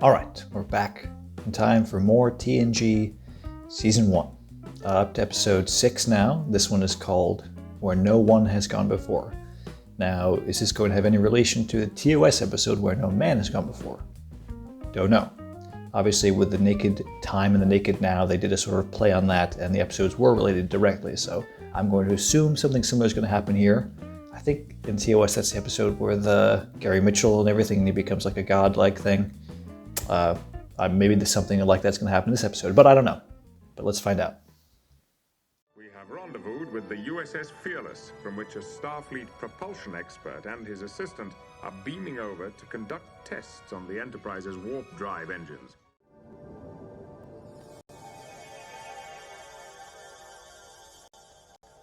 Alright, we're back in time for more TNG Season 1. Up to episode 6 now. This one is called Where No One Has Gone Before. Now, is this going to have any relation to the TOS episode Where No Man Has Gone Before? Don't know. Obviously, with the Naked Time and the Naked Now, they did a sort of play on that, and the episodes were related directly, so I'm going to assume something similar is going to happen here. I think in TOS, that's the episode where the Gary Mitchell and everything, and he becomes like a god-like thing. Maybe there's something like that's going to happen in this episode, but I don't know. But let's find out. We have rendezvoused with the USS Fearless, from which a Starfleet propulsion expert and his assistant are beaming over to conduct tests on the Enterprise's warp drive engines.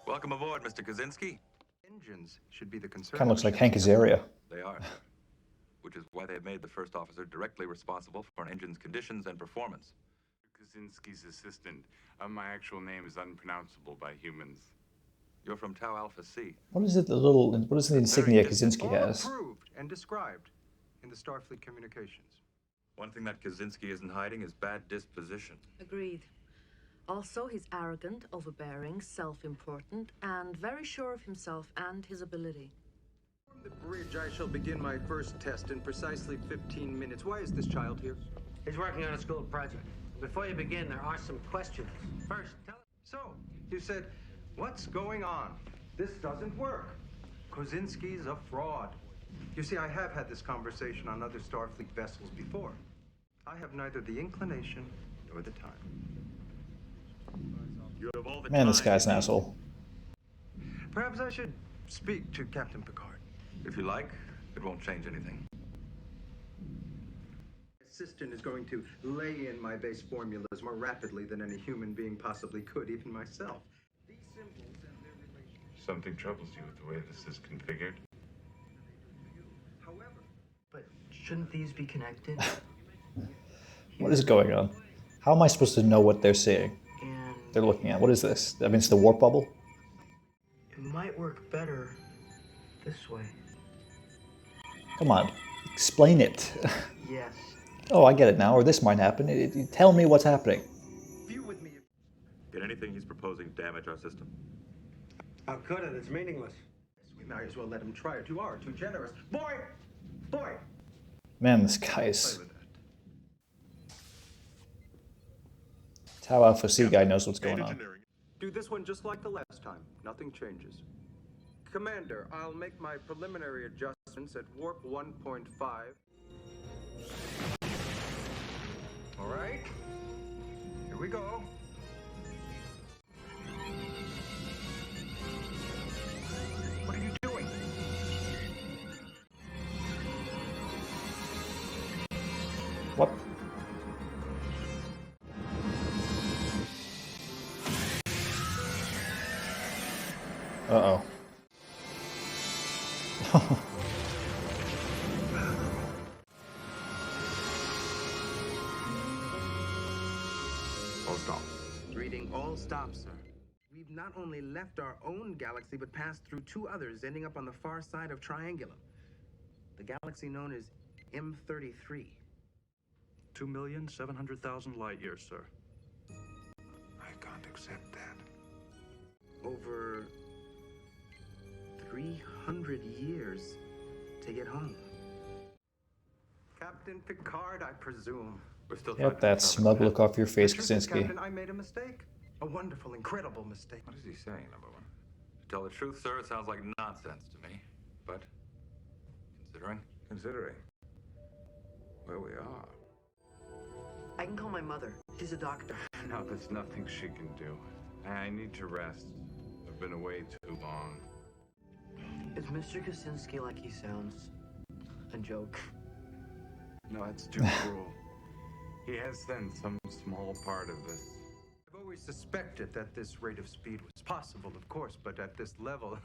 Welcome aboard, Mr. Kaczynski. Engines should be the concern. Kind of looks like Hank Azaria. They are, which is why they have made the first officer directly responsible for an engine's conditions and performance. Kaczynski's assistant. My actual name is unpronounceable by humans. You're from Tau Alpha C. What is the insignia Kaczynski has? Approved and described in the Starfleet communications. One thing that Kaczynski isn't hiding is bad disposition. Agreed. Also, he's arrogant, overbearing, self-important, and very sure of himself and his ability. On the bridge, I shall begin my first test in precisely 15 minutes. Why is this child here? He's working on a school project. Before you begin, there are some questions. First, tell us. So, you said, what's going on? This doesn't work. Kaczynski's a fraud. You see, I have had this conversation on other Starfleet vessels before. I have neither the inclination nor the time. You have all the Man, this time. guy's an asshole. Perhaps I should speak to Captain Picard. If you like, it won't change anything. Assistant is going to lay in my base formulas more rapidly than any human being possibly could, even myself. These symbols and their relationship. Something troubles you with the way this is configured? However, But shouldn't these be connected? What is going on? How am I supposed to know what they're seeing? And They're looking at. What is this? That means the warp bubble? it might work better this way. Come on, explain it. Yes. Oh, I get it now. Or this might happen. Tell me what's happening. view with me. Can anything he's proposing damage our system? How could it? It's meaningless. We might as well let him try it. You are too generous. Boy! Man, this guy Play is... with that. Tau Alpha C guy knows what's going on. Engineering. Do this one just like the last time. Nothing changes. Commander, I'll make my preliminary adjustments at warp 1.5. All right. Here we go. What are you doing? What? Uh-oh. All stop. Reading all stops, sir. We've not only left our own galaxy, but passed through two others, ending up on the far side of Triangulum. The galaxy known as M33. 2,700,000 light years, sir. I can't accept that. Over 300 years to get home. Captain Picard, I presume. We're still Get that smug look off your face, The truth is, Kaczynski. Captain, I made a mistake. A wonderful, incredible mistake. What is he saying, number one? To tell the truth, sir, it sounds like nonsense to me. But, Considering where we are. I can call my mother. She's a doctor. No, there's nothing she can do. I need to rest. I've been away too long. Is Mr. Kaczynski like he sounds? A joke. No, that's too cruel. He has then some small part of this. I've always suspected that this rate of speed was possible, of course, but at this level,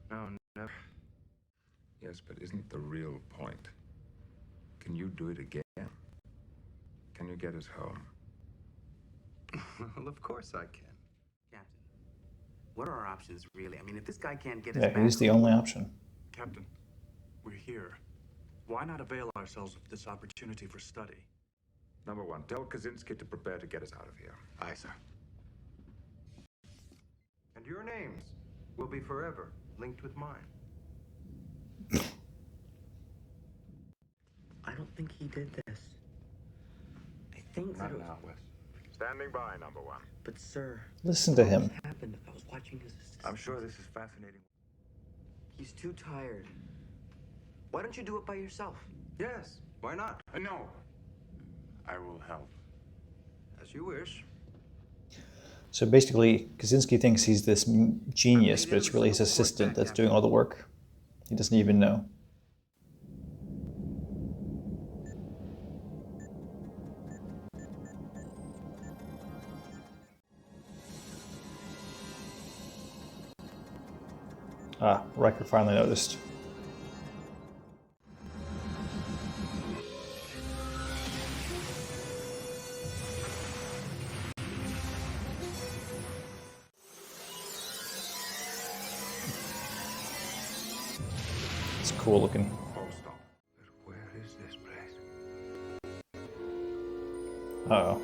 no, never. Yes, but isn't the real point? Can you do it again? Can you get us home? Well, of course I can. Captain, what are our options, really? I mean, if this guy can't get us Yeah, back... he's the only option. Captain, we're here. Why not avail ourselves of this opportunity for study? Number one, tell Kaczynski to prepare to get us out of here. Aye, sir. And your names will be forever linked with mine. I don't think he did this. I think that Not it was... now, Wes. Standing by, number one. But sir, Listen to him. what happened? I was watching his assistant. I'm sure this is fascinating. He's too tired. Why don't you do it by yourself? Yes, why not? No. I will help. As you wish. So basically, Kaczynski thinks he's this genius, but it's really his assistant that's doing all the work. He doesn't even know. Ah, Riker finally noticed. It's cool looking. Oh, stop. But where is this place? Uh-oh.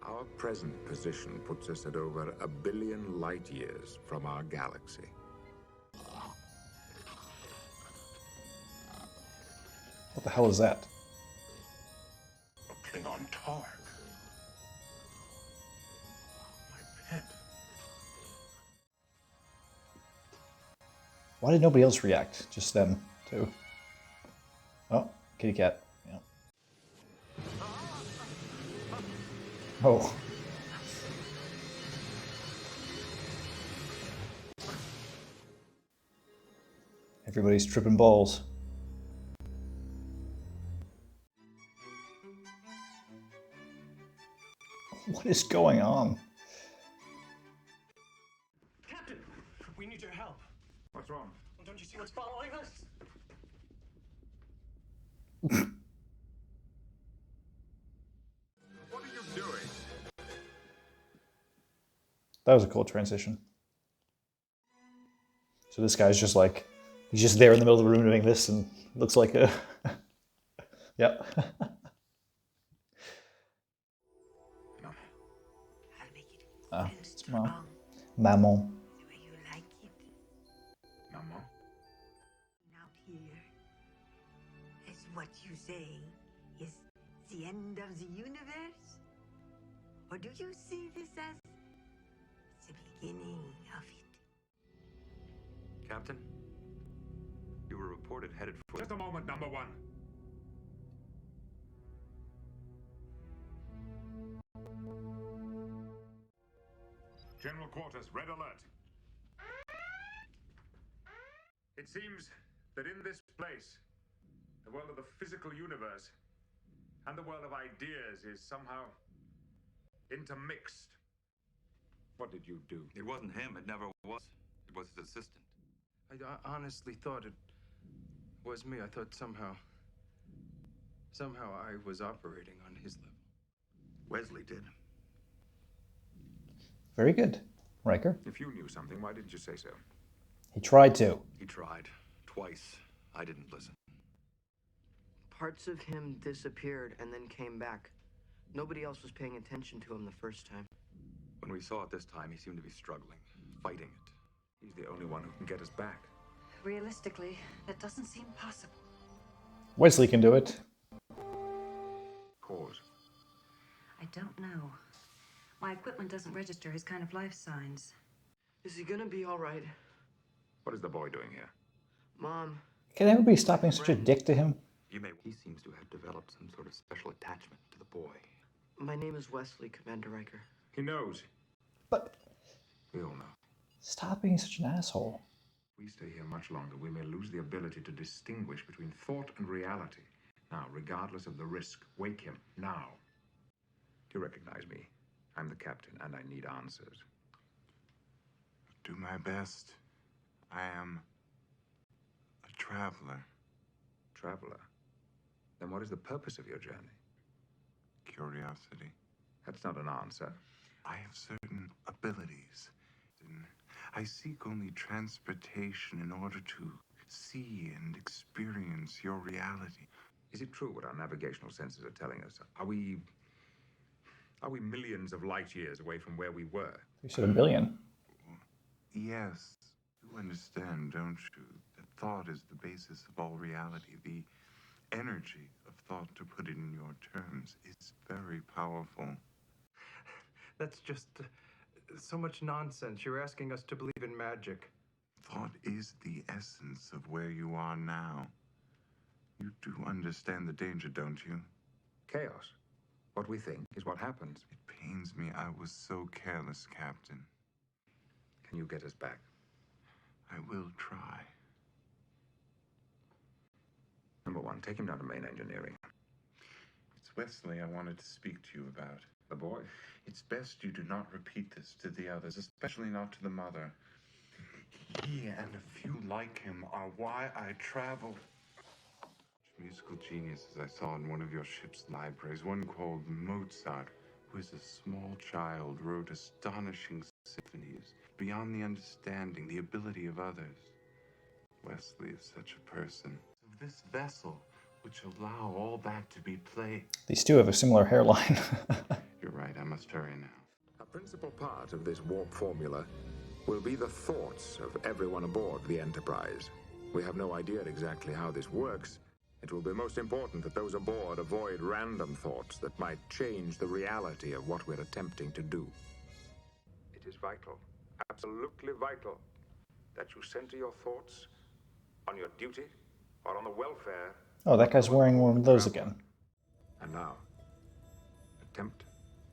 Our present position puts us at over 1 billion light years from our galaxy. What the hell is that? A Klingon Targ. My pet. Why did nobody else react? Just them, too. Oh, kitty cat. Yeah. Oh. Everybody's tripping balls. What is going on? Captain, we need your help. What's wrong? Don't you see what's following us? What are you doing? That was a cool transition. So this guy's just like, he's just there in the middle of the room doing this and looks like a... Yep. Ah, it's Mom. Maman. The way you like it. Maman? Out here, as what you say is the end of the universe? Or do you see this as the beginning of it? Captain, you were reported headed for... Just a moment, number one. General Quarters, red alert. It seems that in this place, the world of the physical universe and the world of ideas is somehow intermixed. What did you do? It wasn't him. It never was. It was his assistant. I honestly thought it was me. I thought somehow I was operating on his level. Wesley did. Very good, Riker. If you knew something, why didn't you say so? He tried to. He tried. Twice. I didn't listen. Parts of him disappeared and then came back. Nobody else was paying attention to him the first time. When we saw it this time, he seemed to be struggling, fighting it. He's the only one who can get us back. Realistically, that doesn't seem possible. Wesley can do it. Cause. I don't know. My equipment doesn't register his kind of life signs. Is he gonna be all right? What is the boy doing here? Mom. Can everybody stop being such a dick to him? He seems to have developed some sort of special attachment to the boy. My name is Wesley, Commander Riker. He knows. But We all know. stop being such an asshole. If we stay here much longer, we may lose the ability to distinguish between thought and reality. Now, regardless of the risk, wake him now. Do you recognize me? I'm the captain, and I need answers. Do my best. I am a traveler. Traveler? Then what is the purpose of your journey? Curiosity. That's not an answer. I have certain abilities. And I seek only transportation in order to see It's your reality. Is it true what our navigational sensors are telling us? Are we millions of light years away from where we were? You said a billion. Yes. You understand, don't you? That thought is the basis of all reality. The energy of thought, to put it in your terms, is very powerful. That's just so much nonsense. You're asking us to believe in magic. Thought is the essence of where you are now. You do understand the danger, don't you? Chaos. What we think is what happens. It pains me. I was so careless, Captain. Can you get us back? I will try. Number one, take him down to main engineering. It's Wesley I wanted to speak to you about. The boy? It's best you do not repeat this to the others, especially not to the mother. He and a few like him are why I travel. Musical geniuses I saw in one of your ship's libraries, one called Mozart, who as a small child wrote astonishing symphonies beyond the understanding, the ability of others. Wesley is such a person. Of this vessel, which allow all that to be played. These two have a similar hairline. You're right, I must hurry now. A principal part of this warp formula will be the thoughts of everyone aboard the Enterprise. We have no idea exactly how this works. It will be most important that those aboard avoid random thoughts that might change the reality of what we're attempting to do. It is vital, absolutely vital, that you center your thoughts on your duty or on the welfare. Oh, that guy's wearing one of those again. And now, attempt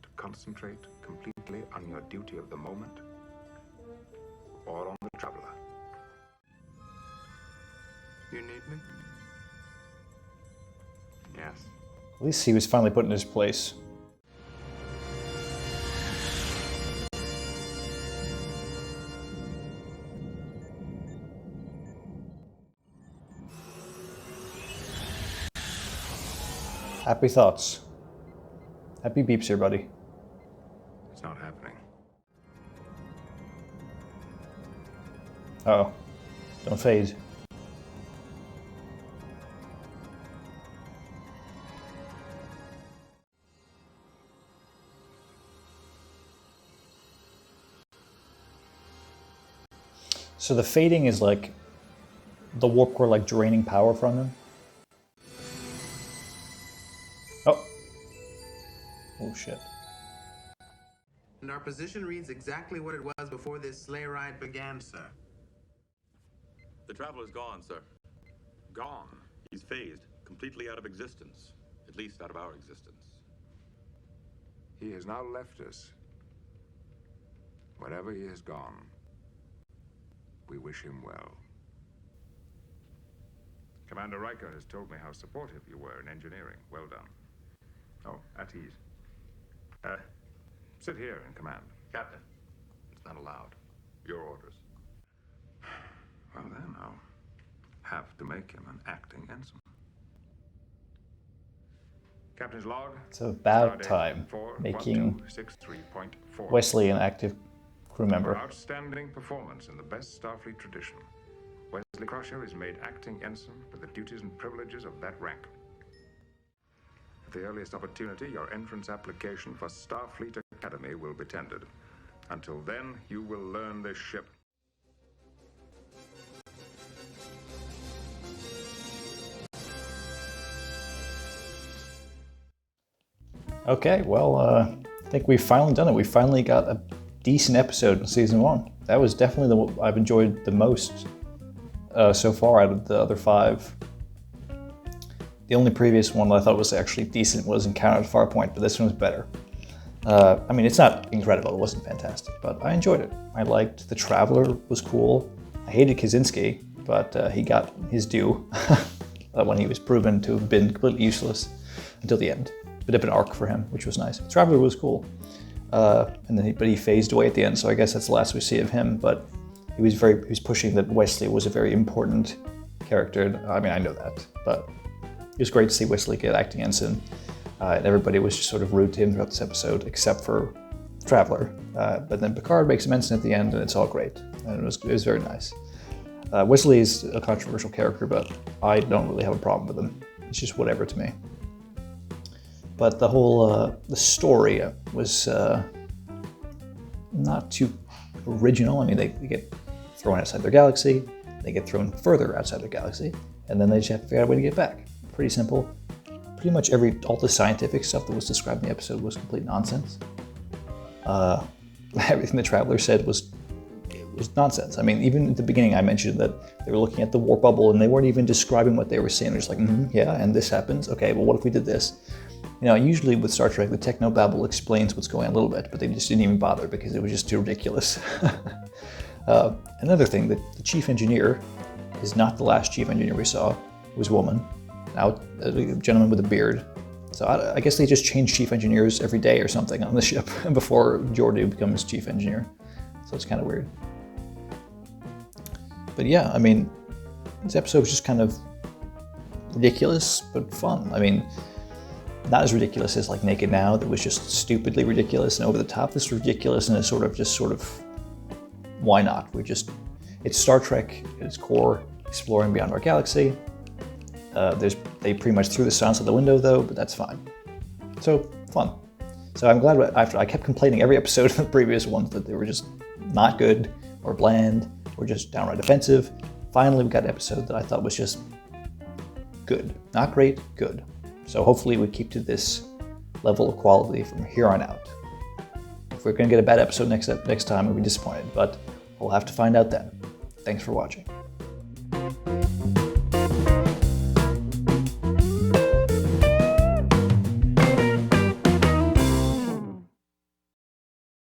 to concentrate completely on your duty of the moment or on the traveler. You need me? Yes. At least he was finally put in his place. Happy thoughts. Happy beeps here, buddy. It's not happening. Uh-oh. Don't fade. So the fading is like the warp core like draining power from him. Oh. Oh shit. And our position reads exactly what it was before this sleigh ride began, sir. The traveler's gone, sir. Gone. He's phased, completely out of existence. At least out of our existence. He has now left us. Wherever he has gone, we wish him well. Commander Riker has told me how supportive you were in engineering. Well done. Oh, at ease. Sit here in command. Captain, it's not allowed. Your orders. Well then, I'll have to make him an acting ensign. Captain's log. It's about time making Wesley an active crew member. Outstanding performance in the best Starfleet tradition. Wesley Crusher is made acting ensign with the duties and privileges of that rank. At the earliest opportunity, your entrance application for Starfleet Academy will be tendered. Until then, you will learn this ship. Okay, well, I think we've finally done it. We finally got a decent episode in season 1. That was definitely the one I've enjoyed the most so far out of the other 5. The only previous one that I thought was actually decent was Encounter at Farpoint, but this one was better. I mean, it's not incredible, it wasn't fantastic, but I enjoyed it. I liked the Traveler, was cool. I hated Kaczynski, but he got his due when he was proven to have been completely useless until the end. Bit of an arc for him, which was nice. Traveler was cool, and then he phased away at the end, so I guess that's the last we see of him. But he was pushing that Wesley was a very important character. I mean, I know that, but it was great to see Wesley get acting ensign, and everybody was just sort of rude to him throughout this episode, except for Traveler. But then Picard makes him ensign at the end, and it's all great, and it was very nice. Wesley's a controversial character, but I don't really have a problem with him. It's just whatever to me. But the whole the story was not too original. I mean, they get thrown outside their galaxy, they get thrown further outside their galaxy, and then they just have to figure out a way to get back. Pretty simple. Pretty much all the scientific stuff that was described in the episode was complete nonsense. Everything the Traveler said was nonsense. I mean, even at the beginning I mentioned that they were looking at the warp bubble and they weren't even describing what they were saying. They're just like, yeah, and this happens. Okay, well, what if we did this? You know, usually with Star Trek, the technobabble explains what's going on a little bit, but they just didn't even bother because it was just too ridiculous. Another thing, the chief engineer is not the last chief engineer we saw. It was a woman, now a gentleman with a beard. So I guess they just change chief engineers every day or something on the ship before Geordi becomes chief engineer. So it's kind of weird. But yeah, I mean, this episode was just kind of ridiculous, but fun. I mean, not as ridiculous as like Naked Now, that was just stupidly ridiculous and over the top. This is ridiculous and it's sort of, why not? It's Star Trek at its core, exploring beyond our galaxy. They pretty much threw the science out the window though, but that's fine. So, fun. So I'm glad after I kept complaining every episode of the previous ones that they were just not good or bland or just downright offensive. Finally, we got an episode that I thought was just good. Not great, good. So hopefully we keep to this level of quality from here on out. If we're going to get a bad episode next time, we'll be disappointed, but we'll have to find out then. Thanks for watching.